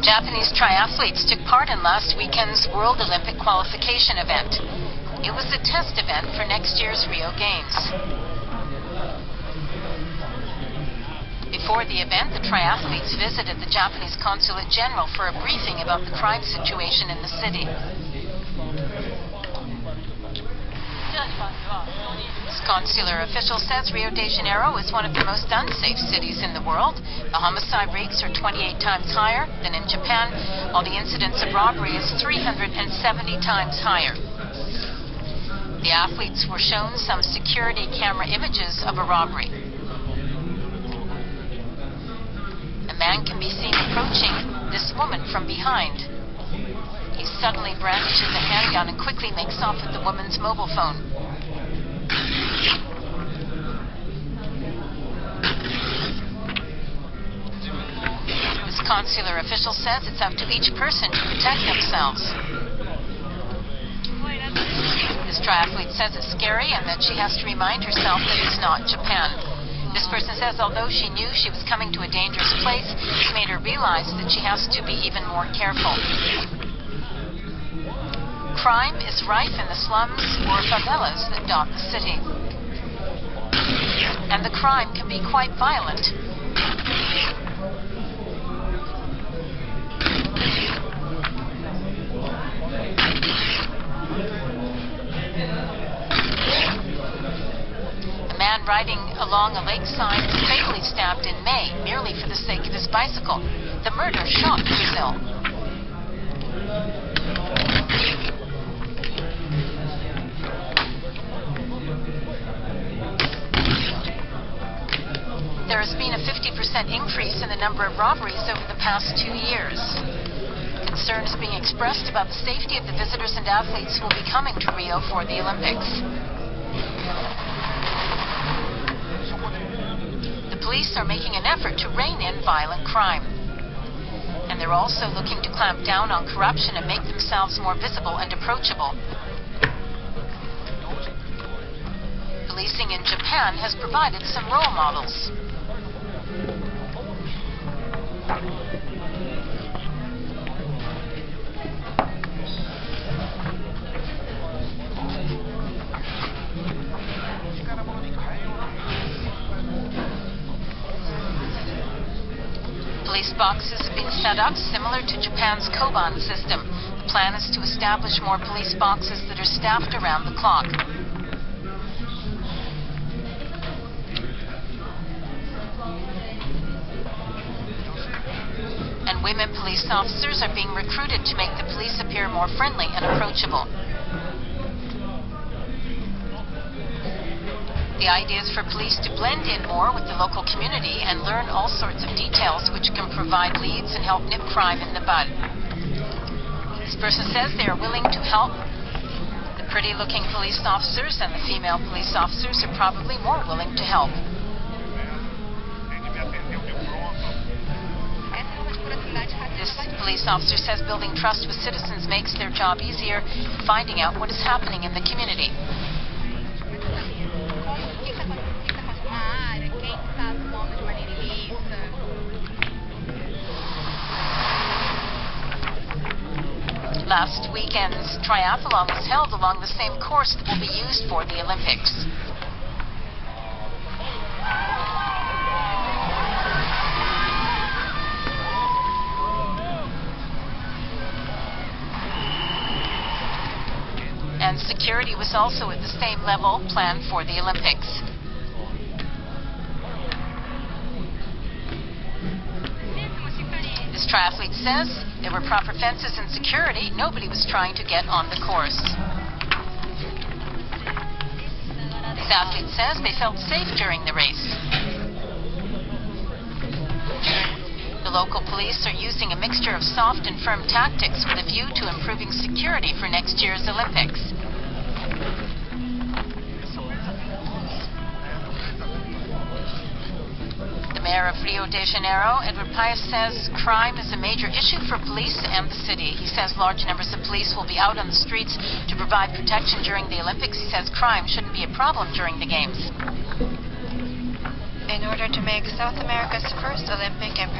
Japanese triathletes took part in last weekend's World Olympic qualification event. It was a test event for next year's Rio Games. Before the event, the triathletes visited the Japanese Consulate General for a briefing about the crime situation in the city. This consular official says Rio de Janeiro is one of the most unsafe cities in the world. The homicide rates are 28 times higher than in Japan, while the incidence of robbery is 370 times higher. The athletes were shown some security camera images of a robbery. A man can be seen approaching this woman from behind. He suddenly brandishes a handgun and quickly makes off with the woman's mobile phone. This consular official says it's up to each person to protect themselves. This triathlete says it's scary and that she has to remind herself that it's not Japan. This person says although she knew she was coming to a dangerous place, it's made her realize that she has to be even more careful. Crime is rife in the slums or favelas that dot the city. And the crime can be quite violent. A man riding along a lakeside was fatally stabbed in May, merely for the sake of his bicycle. The murder shocked Brazil. There has been a 50% increase in the number of robberies over the past 2 years. Concern is being expressed about the safety of the visitors and athletes who will be coming to Rio for the Olympics. The police are making an effort to rein in violent crime. And they're also looking to clamp down on corruption and make themselves more visible and approachable. Policing in Japan has provided some role models. Police boxes have been set up similar to Japan's Koban system. The plan is to establish more police boxes that are staffed around the clock. And women police officers are being recruited to make the police appear more friendly and approachable. The idea is for police to blend in more with the local community and learn all sorts of details which can provide leads and help nip crime in the bud. This person says they are willing to help. The pretty-looking police officers and the female police officers are probably more willing to help. This police officer says building trust with citizens makes their job easier, finding out what is happening in the community. Last weekend's triathlon was held along the same course that will be used for the Olympics. And security was also at the same level planned for the Olympics. This triathlete says there were proper fences and security. Nobody was trying to get on the course. This athlete says they felt safe during the race. The local police are using a mixture of soft and firm tactics with a view to improving security for next year's Olympics. The mayor of Rio de Janeiro, Edward Paes, says crime is a major issue for police and the city. He says large numbers of police will be out on the streets to provide protection during the Olympics. He says crime shouldn't be a problem during the Games. In order to make South America's first Olympic and